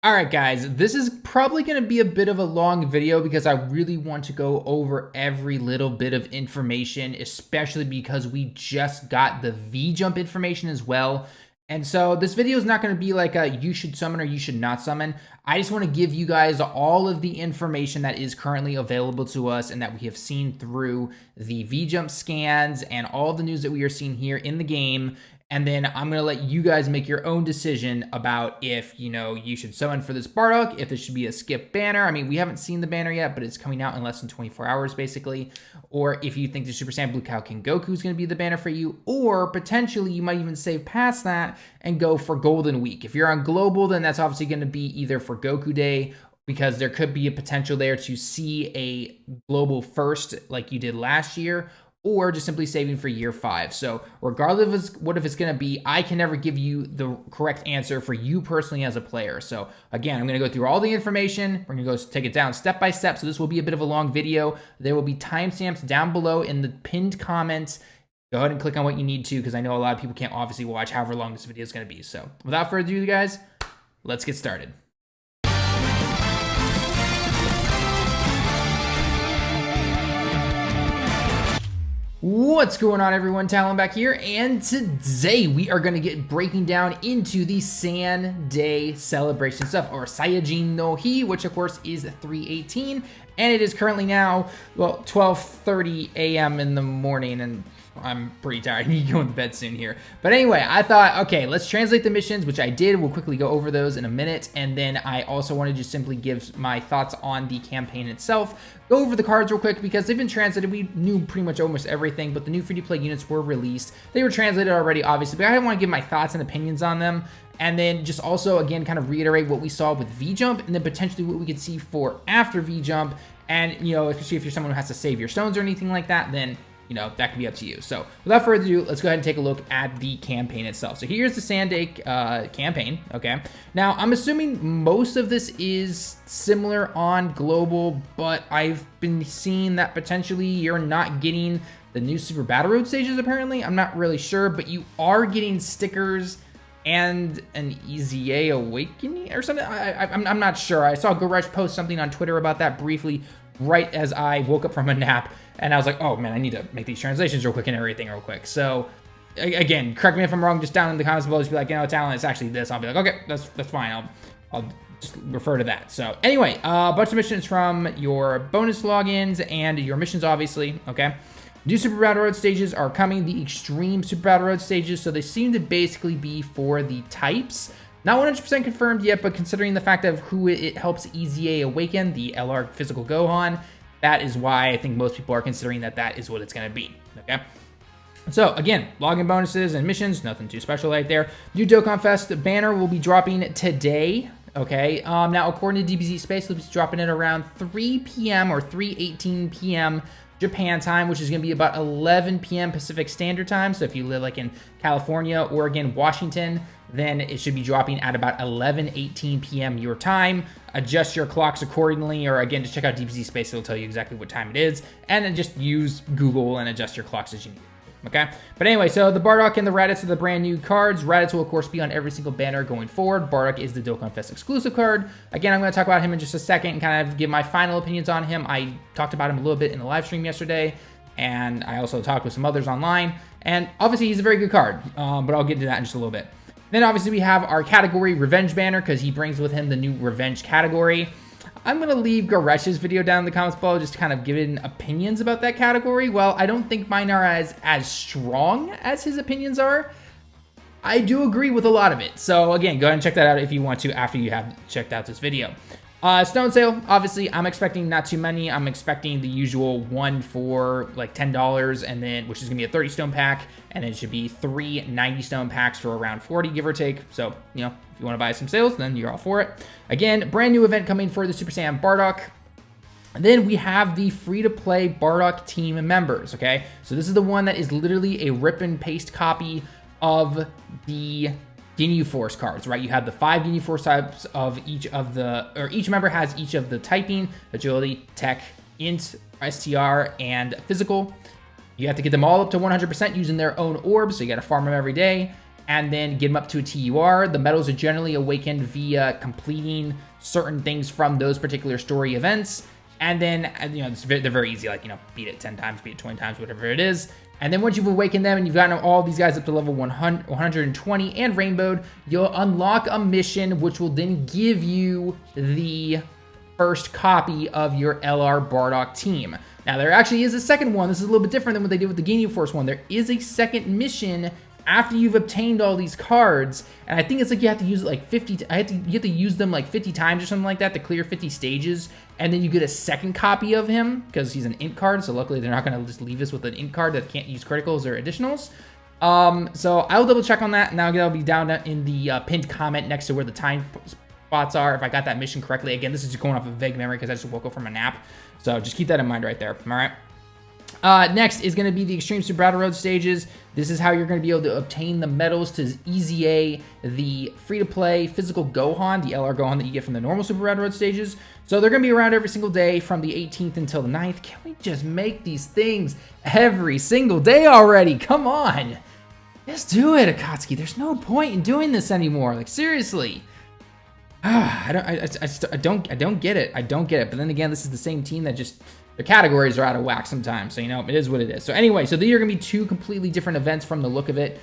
All right, guys, this is probably going to be a bit of a long video because I really want to go over every little bit of information, especially because we just got the vjump information as well. And so this video is not going to be like a you should summon or you should not summon. I just want to give you guys all of the information that is currently available to us and that we have seen through the vjump scans and all the news that we are seeing here in the game. And then I'm going to let you guys make your own decision about if, you should summon for this bardock, if this should be a skip banner. I mean, we haven't seen the banner yet, but it's coming out in less than 24 hours, basically. Or if you think the Super Saiyan Blue Cow King Goku is going to be the banner for you. Or potentially you might even save past that and go for Golden Week. If you're on Global, then that's obviously going to be either for Goku Day, because there could be a potential there to see a Global first like you did last year, or just simply saving for year 5. So regardless of what if it's going to be, I can never give you the correct answer for you personally as a player. So again, I'm going to go through all the information. We're going to go take it down step by step. So this will be a bit of a long video. There will be timestamps down below in the pinned comments. Go ahead and click on what you need to, because I know a lot of people can't obviously watch however long this video is going to be. So without further ado, guys, let's get started. What's going on, everyone? Talon back here, and today we are going to get breaking down into the Saiyan Day celebration stuff, or Saiyajin no Hi, which of course is 3/18, and it is currently now, well, 12:30 a.m. in the morning, and I'm pretty tired. I need to go to bed soon here. But anyway, I thought, okay, let's translate the missions, which I did. We'll quickly go over those in a minute. And then I also wanted to simply give my thoughts on the campaign itself. Go over the cards real quick because they've been translated. We knew pretty much almost everything, but the new free-to-play units were released. They were translated already, obviously, but I want to give my thoughts and opinions on them. And then just also, again, kind of reiterate what we saw with vjump and then potentially what we could see for after vjump. And, especially if you're someone who has to save your stones or anything like that, then that could be up to you. So without further ado, let's go ahead and take a look at the campaign itself. So here's the Saiyan Day campaign, okay? Now, I'm assuming most of this is similar on Global, but I've been seeing that potentially you're not getting the new Super Battle Road stages, apparently. I'm not really sure, but you are getting stickers and an EZA Awakening or something. I'm not sure. I saw Goresh post something on Twitter about that briefly right as I woke up from a nap, and I was like, oh man, I need to make these translations real quick and everything real quick. So again, correct me if I'm wrong, just down in the comments below, just be like, Talon, it's actually this. I'll be like, okay, that's fine. I'll just refer to that. So anyway, a bunch of missions from your bonus logins and your missions, obviously, okay? New Super Battle Road stages are coming, the Extreme Super Battle Road stages, so they seem to basically be for the types. Not 100% confirmed yet, but considering the fact of who it helps EZA awaken, the LR Physical Gohan, that is why I think most people are considering that is what it's going to be, okay? So, again, login bonuses and missions, nothing too special right there. New dokkanfest banner will be dropping today, okay? Now, according to DBZ Space, it'll be dropping it around 3 p.m. or 3:18 p.m. Japan time, which is going to be about 11 p.m. Pacific Standard Time. So if you live like in California, Oregon, Washington, then it should be dropping at about 11:18 p.m. your time. Adjust your clocks accordingly, or again, just check out DBZ Space. It'll tell you exactly what time it is. And then just use Google and adjust your clocks as you need. Okay? But anyway, so the Bardock and the Raditz are the brand new cards. Raditz will, of course, be on every single banner going forward. Bardock is the Dokkan Fest exclusive card. Again, I'm going to talk about him in just a second and kind of give my final opinions on him. I talked about him a little bit in the live stream yesterday, and I also talked with some others online. And obviously, he's a very good card, but I'll get into that in just a little bit. Then, obviously, we have our category Revenge banner because he brings with him the new Revenge category. I'm going to leave Goresh's video down in the comments below just to kind of give it opinions about that category. Well, I don't think mine are as strong as his opinions are. I do agree with a lot of it. So again, go ahead and check that out if you want to after you have checked out this video. Stone sale, obviously, I'm expecting not too many. I'm expecting the usual one for like $10, and then which is gonna be a 30 stone pack, and it should be 3 90 stone packs for around 40, give or take. So, if you want to buy some sales, then you're all for it. Again, brand new event coming for the Super Saiyan Bardock. And then we have the free-to-play Bardock team members, okay? So this is the one that is literally a rip and paste copy of the Ginyu Force cards, right? You have the 5 Ginyu Force types of each member has each of the typing, agility, tech, int, STR, and physical. You have to get them all up to 100% using their own orbs, so you gotta farm them every day. and then get them up to a TUR. The medals are generally awakened via completing certain things from those particular story events. And then, you know, they're very easy, like, you know, beat it 10 times, beat it 20 times, whatever it is. And then once you've awakened them and you've gotten all these guys up to level 120 and rainbowed, you'll unlock a mission which will then give you the first copy of your LR Bardock team. Now, there actually is a second one. This is a little bit different than what they did with the Ginyu Force one. There is a second mission after you've obtained all these cards, and I think it's like you have to use it like 50, you have to use them like 50 times or something like that to clear 50 stages, and then you get a second copy of him because he's an int card, so luckily they're not going to just leave us with an int card that can't use criticals or additionals. So I'll double check on that, and that'll be down in the pinned comment next to where the time spots are, if I got that mission correctly. Again, this is just going off of vague memory because I just woke up from a nap, so just keep that in mind right there, all right? Next is going to be the Extreme Super Battle Road stages. This is how you're going to be able to obtain the medals to EZA, the free-to-play physical Gohan, the LR Gohan that you get from the normal Super Battle Road stages. So they're going to be around every single day from the 18th until the 9th. Can we just make these things every single day already? Come on. Just do it, Akatsuki. There's no point in doing this anymore. Like, seriously. I don't get it. I don't get it. But then again, this is the same team that just... the categories are out of whack sometimes, so, you know, it is what it is. So anyway, so these are going to be two completely different events from the look of it.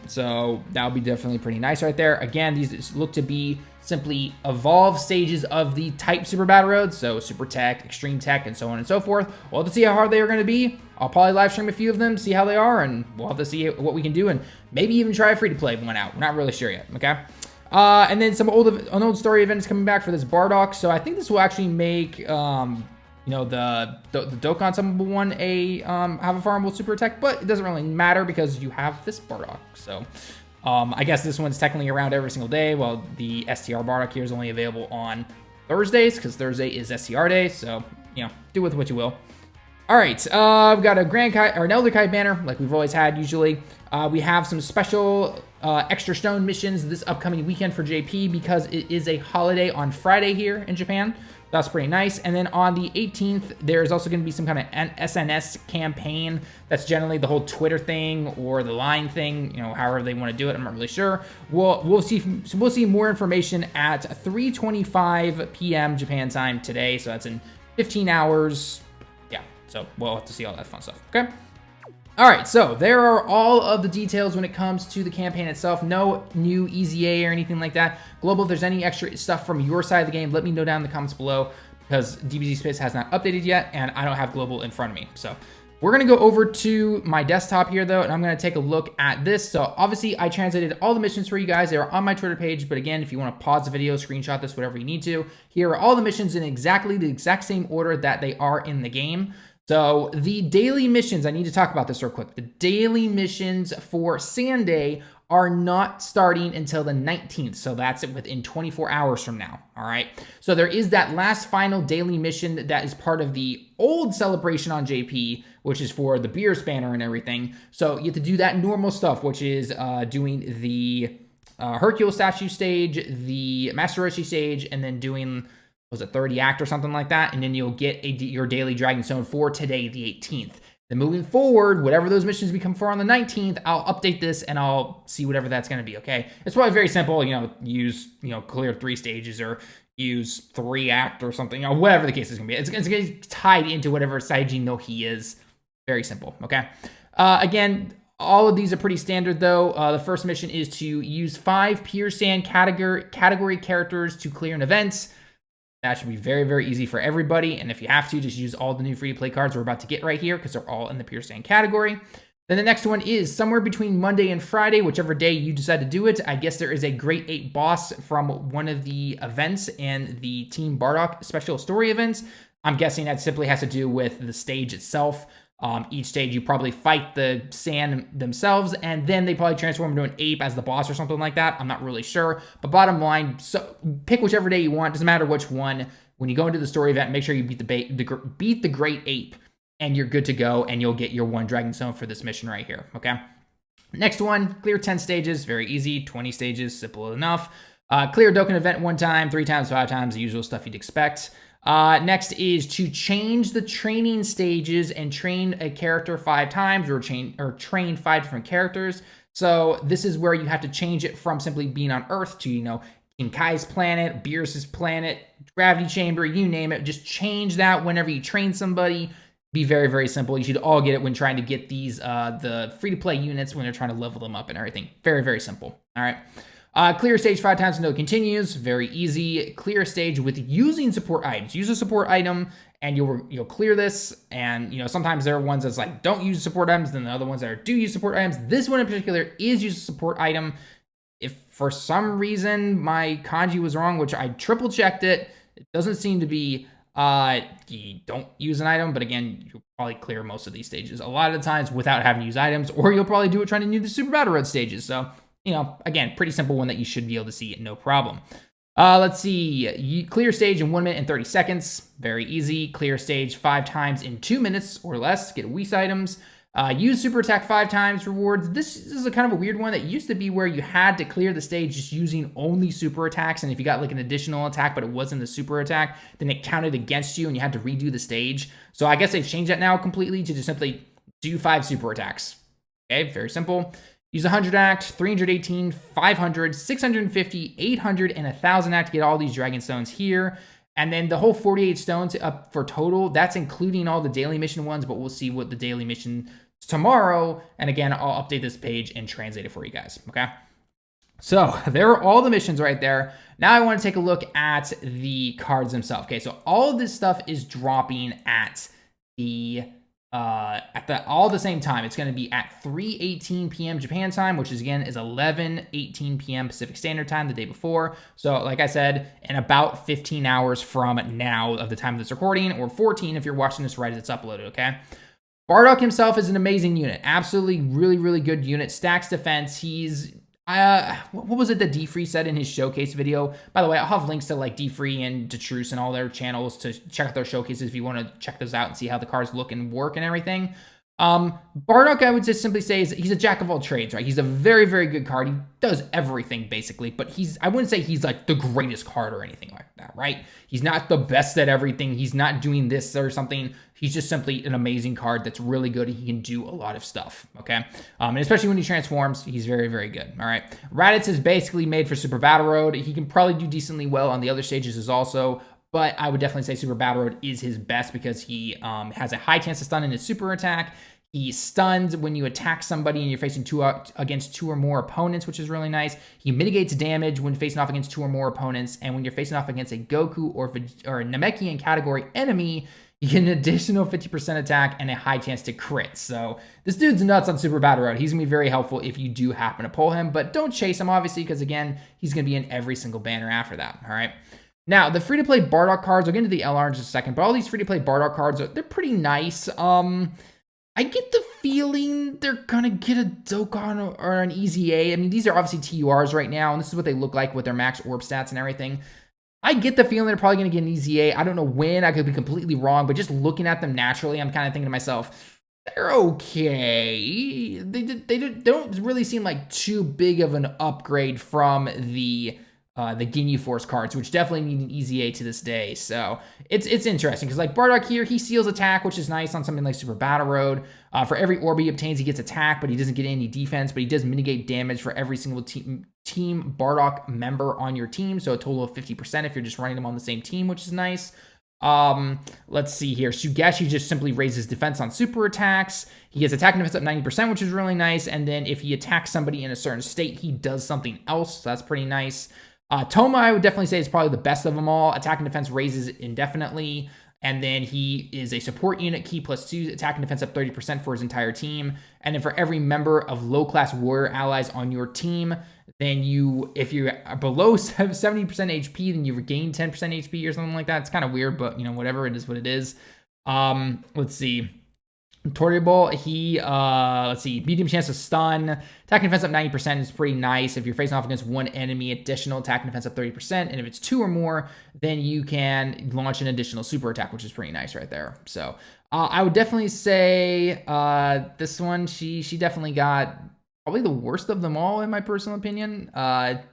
So that'll be definitely pretty nice right there. Again, these look to be simply evolved stages of the type Super Battle Roads, so Super Tech, Extreme Tech, and so on and so forth. We'll have to see how hard they are going to be. I'll probably live stream a few of them, see how they are, and we'll have to see what we can do, and maybe even try a free-to-play one out. We're not really sure yet, okay? And then some an old story event is coming back for this Bardock, so I think this will actually make... you know, the Dokkan summonable one have a farmable super attack, but it doesn't really matter because you have this Bardock. So I guess this one's technically around every single day, while the STR Bardock here is only available on Thursdays because Thursday is STR day. So, you know, do with what you will. All right, I've got a Grand Kai or an Elder Kai banner like we've always had usually. We have some special extra stone missions this upcoming weekend for JP because it is a holiday on Friday here in Japan. That's pretty nice. And then on the 18th, there's also going to be some kind of SNS campaign. That's generally the whole Twitter thing or the line thing, you know, however they want to do it. I'm not really sure. We'll see more information at 3:25 p.m. Japan time today. So that's in 15 hours. Yeah. So we'll have to see all that fun stuff. Okay. All right, so there are all of the details when it comes to the campaign itself. No new EZA or anything like that. Global, if there's any extra stuff from your side of the game, let me know down in the comments below because DBZ Space has not updated yet, and I don't have Global in front of me. So we're going to go over to my desktop here, though, and I'm going to take a look at this. So obviously, I translated all the missions for you guys. They are on my Twitter page, but again, if you want to pause the video, screenshot this, whatever you need to, here are all the missions in exactly the exact same order that they are in the game. So the daily missions, I need to talk about this real quick. The daily missions for Sand Day are not starting until the 19th. So that's within 24 hours from now. All right. So there is that last final daily mission that is part of the old celebration on JP, which is for the beer spanner and everything. So you have to do that normal stuff, which is doing the Hercule statue stage, the Master Roshi stage, and then doing... was it 30 act or something like that? And then you'll get your daily Dragon Stone for today, the 18th. Then moving forward, whatever those missions become for on the 19th, I'll update this and I'll see whatever that's going to be, okay? It's probably very simple, you know, clear 3 stages or use 3 act or something, you know, whatever the case is going to be. It's going to get tied into whatever Saiyajin no Hi is. Very simple, okay? Again, all of these are pretty standard though. The first mission is to use 5 Pure Sand category characters to clear an event. That should be very, very easy for everybody. And if you have to, just use all the new free-to-play cards we're about to get right here because they're all in the Pure Sand category. Then the next one is somewhere between Monday and Friday, whichever day you decide to do it. I guess there is a Great 8 boss from one of the events and the Team Bardock special story events. I'm guessing that simply has to do with the stage itself. Each stage, you probably fight the sand themselves, and then they probably transform into an ape as the boss or something like that. I'm not really sure. But bottom line, so pick whichever day you want. Doesn't matter which one. When you go into the story event, make sure you beat the Great Ape, and you're good to go, and you'll get your 1 Dragon Stone for this mission right here, okay? Next one, clear 10 stages. Very easy. 20 stages, simple enough. Clear Dokkan event 1 time, 3 times, 5 times, the usual stuff you'd expect. Next is to change the training stages and train a character 5 times or train 5 different characters. So this is where you have to change it from simply being on Earth to, King Kai's planet, Beerus's planet, gravity chamber, you name it. Just change that whenever you train somebody. Be very, very simple. You should all get it when trying to get these, the free-to-play units when they're trying to level them up and everything. Very, very simple. All right. Clear stage 5 times until it continues. Very easy. Clear stage with using support items. Use a support item and you'll clear this. And, sometimes there are ones that's like, don't use support items. Then the other ones that are do use support items. This one in particular is use a support item. If for some reason my kanji was wrong, which I triple checked it doesn't seem to be, you don't use an item, but again, you'll probably clear most of these stages a lot of the times without having to use items, or you'll probably do it trying to do the Super Battle Road stages. So, again, pretty simple one that you should be able to see it, no problem. Let's see, you clear stage in 1 minute and 30 seconds. Very easy. Clear stage 5 times in 2 minutes or less. Get Whis items. Use super attack 5 times rewards. This is a kind of a weird one that used to be where you had to clear the stage just using only super attacks. And if you got like an additional attack, but it wasn't a super attack, then it counted against you and you had to redo the stage. So I guess they've changed that now completely to just simply do 5 super attacks. Okay, very simple. Use 100 act, 318, 500, 650, 800, and 1,000 act to get all these dragon stones here. And then the whole 48 stones up for total, that's including all the daily mission ones, but we'll see what the daily mission tomorrow. And again, I'll update this page and translate it for you guys, okay? So there are all the missions right there. Now I want to take a look at the cards themselves. Okay, so all of this stuff is dropping at all the same time. It's going to be at 3:18 p.m. Japan time, which is 11:18 p.m. Pacific Standard Time the day before. So like I said, in about 15 hours from now of the time of this recording, or 14 if you're watching this right as it's uploaded, okay? Bardock himself is an amazing unit. Absolutely really, really good unit. Stacks defense. He's what was it that D-Free said in his showcase video? By the way, I'll have links to like D-Free and Detruse and all their channels to check out their showcases if you want to check those out and see how the cars look and work and everything. Bardock, I would just simply say, is he's a jack of all trades, right? He's a very, very good card. He does everything basically, but I wouldn't say he's like the greatest card or anything like that, right? He's not the best at everything. He's not doing this or something. He's just simply an amazing card that's really good. He can do a lot of stuff, okay? And especially when he transforms, he's very, very good, all right? Raditz is basically made for Super Battle Road. He can probably do decently well on the other stages as also, but I would definitely say Super Battle Road is his best because he has a high chance to stun in his super attack. He stuns when you attack somebody and you're facing against 2 or more opponents, which is really nice. He mitigates damage when facing off against 2 or more opponents. And when you're facing off against a Goku or a Namekian category enemy, you get an additional 50% attack and a high chance to crit. So this dude's nuts on Super Battle Road. He's going to be very helpful if you do happen to pull him. But don't chase him, obviously, because, again, he's going to be in every single banner after that, all right? Now, the free-to-play Bardock cards, I'll get into the LR in just a second, but all these free-to-play Bardock cards, they're pretty nice. I get the feeling they're going to get a Dokkan or an EZA. I mean, these are obviously TURs right now, and this is what they look like with their max orb stats and everything. I get the feeling they're probably going to get an EZA. I don't know when. I could be completely wrong, but just looking at them naturally, I'm kind of thinking to myself, they're okay. They don't really seem like too big of an upgrade from the Ginyu Force cards, which definitely need an EZA to this day. So it's interesting because like Bardock here, he seals attack, which is nice on something like Super Battle Road. For every orb he obtains, he gets attack, but he doesn't get any defense, but he does mitigate damage for every single team Bardock member on your team. So a total of 50% if you're just running them on the same team, which is nice. Let's see here. Sugashi just simply raises defense on super attacks. He gets attack and defense up 90%, which is really nice. And then if he attacks somebody in a certain state, he does something else. So that's pretty nice. Toma, I would definitely say, is probably the best of them all. Attack and defense raises indefinitely. And then he is a support unit, key +2, attack and defense up 30% for his entire team. And then for every member of low-class warrior allies on your team, then if you are below 70% HP, then you regain 10% HP or something like that. It's kind of weird, but, whatever, it is what it is. Let's see. Torrible, let's see, medium chance to stun. Attack and defense up 90% is pretty nice. If you're facing off against one enemy, additional attack and defense up 30%. And if it's 2 or more, then you can launch an additional super attack, which is pretty nice right there. So I would definitely say this one, she definitely got probably the worst of them all, in my personal opinion. Not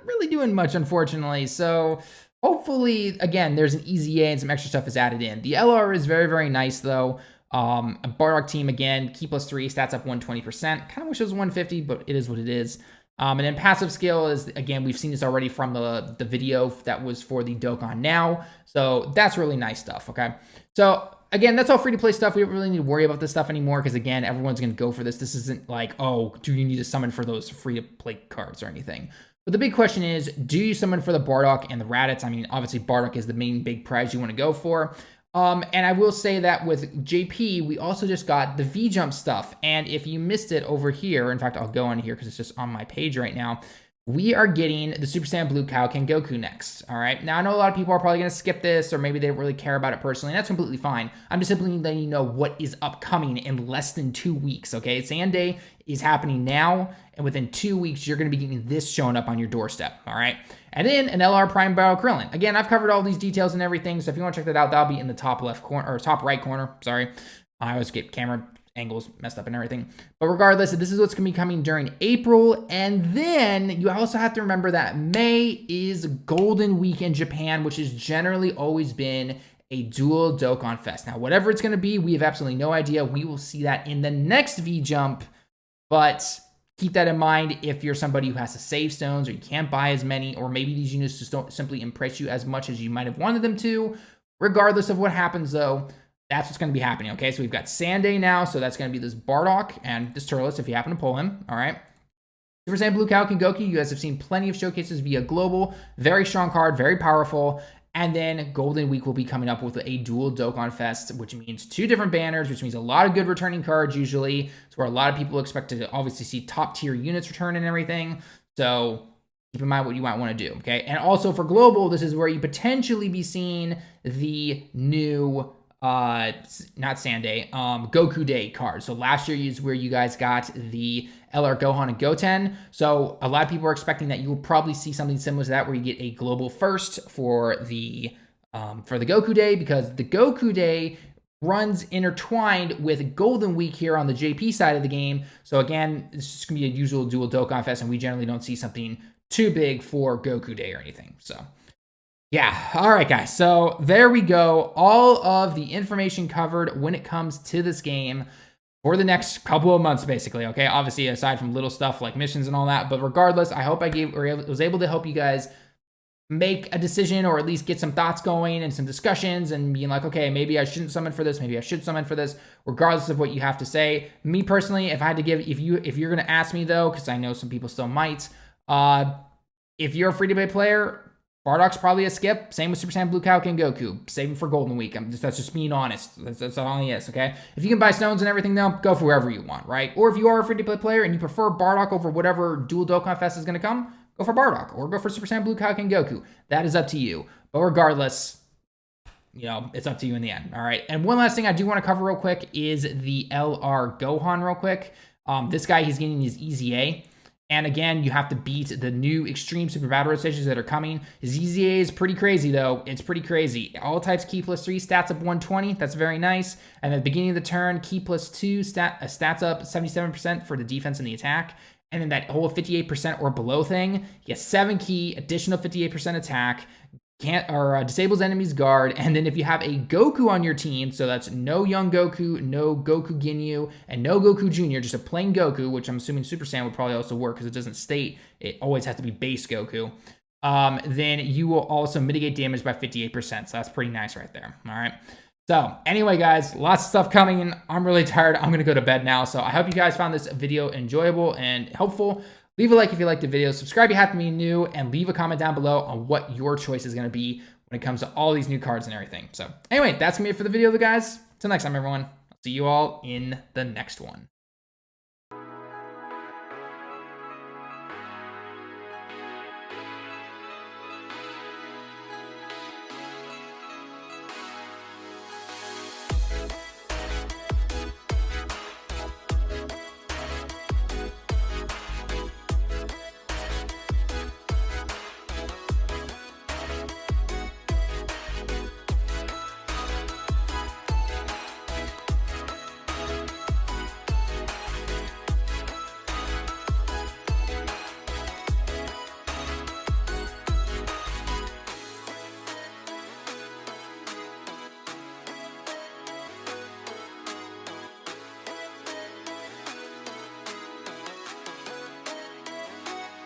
really doing much, unfortunately. So hopefully, again, there's an EZA and some extra stuff is added in. The LR is very, very nice, though. A Bardock team, again, key +3, stats up 120%. Kind of wish it was 150, but it is what it is. And then passive skill is, again, we've seen this already from the video that was for the Dokkan Now. So that's really nice stuff, okay? So again, that's all free-to-play stuff. We don't really need to worry about this stuff anymore because, again, everyone's going to go for this. This isn't like, oh, do you need to summon for those free-to-play cards or anything? But the big question is, do you summon for the Bardock and the Raditz? I mean, obviously, Bardock is the main big prize you want to go for. And I will say that with JP, we also just got the vjump stuff. And if you missed it over here, in fact, I'll go on here because it's just on my page right now. We are getting the Super Saiyan Blue Kaioken Goku next, all right? Now, I know a lot of people are probably going to skip this, or maybe they don't really care about it personally, and that's completely fine. I'm just simply letting you know what is upcoming in less than 2 weeks, okay? Saiyan Day is happening now, and within 2 weeks, you're going to be getting this showing up on your doorstep, all right? And then an LR Prime Battle Krillin. Again, I've covered all these details and everything, so if you want to check that out, that'll be in the top left corner, or top right corner, sorry. I always get camera angles messed up and everything. But regardless, this is what's going to be coming during April. And then you also have to remember that May is Golden Week in Japan, which has generally always been a dual Dokkan Fest. Now, whatever it's going to be, we have absolutely no idea. We will see that in the next V-Jump. But keep that in mind if you're somebody who has to save stones or you can't buy as many, or maybe these units just don't simply impress you as much as you might have wanted them to. Regardless of what happens, though, that's what's going to be happening, okay? So we've got Sunday now, so that's going to be this Bardock and this Turles if you happen to pull him, all right? Super Saiyan Blue Kaioken Goku, you guys have seen plenty of showcases via Global. Very strong card, very powerful. And then Golden Week will be coming up with a dual Dokkan Fest, which means 2 different banners, which means a lot of good returning cards usually. It's where a lot of people expect to obviously see top-tier units return and everything. So keep in mind what you might want to do, okay? And also for Global, this is where you potentially be seeing the new not Sunday, Goku Day card. So last year is where you guys got the LR Gohan and Goten. So a lot of people are expecting that you will probably see something similar to that, where you get a global first for the Goku Day, because the Goku Day runs intertwined with Golden Week here on the JP side of the game. So again, it's just gonna be a usual dual Dokkan Fest, and we generally don't see something too big for Goku Day or anything. So yeah, all right, guys. So there we go. All of the information covered when it comes to this game for the next couple of months, basically, okay? Obviously, aside from little stuff like missions and all that. But regardless, I hope I was able to help you guys make a decision, or at least get some thoughts going and some discussions and being like, okay, maybe I shouldn't summon for this. Maybe I should summon for this, regardless of what you have to say. Me personally, if I had to give, if you're going to ask me though, because I know some people still might, if you're a free-to-play player, Bardock's probably a skip. Same with Super Saiyan Blue Kaioken Goku. Save him for Golden Week. That's just being honest. That's all he is, okay? If you can buy stones and everything, though, go for wherever you want, right? Or if you are a free-to-play player and you prefer Bardock over whatever dual Dokkan Fest is going to come, go for Bardock or go for Super Saiyan Blue Kaioken Goku. That is up to you. But regardless, you know, it's up to you in the end, all right? And one last thing I do want to cover real quick is the LR Gohan real quick. This guy, he's getting his EZA. And again, you have to beat the new Extreme Super Battle Road stations that are coming. His EZA is pretty crazy, though. It's pretty crazy. All types key +3, stats up 120. That's very nice. And at the beginning of the turn, key +2, stats up 77% for the defense and the attack. And then that whole 58% or below thing, you get 7 key, additional 58% attack, disables enemies guard. And then if you have a Goku on your team, so that's no young Goku, no Goku Ginyu, and no Goku Jr., just a plain Goku, which I'm assuming Super Saiyan would probably also work because it doesn't state it always has to be base Goku, then you will also mitigate damage by 58%. So that's pretty nice right there. All right. So anyway, guys, lots of stuff coming. I'm really tired. I'm going to go to bed now. So I hope you guys found this video enjoyable and helpful. Leave a like if you liked the video, subscribe if you happen to be new, and leave a comment down below on what your choice is going to be when it comes to all these new cards and everything. So anyway, that's going to be it for the video, guys. Till next time, everyone. I'll see you all in the next one.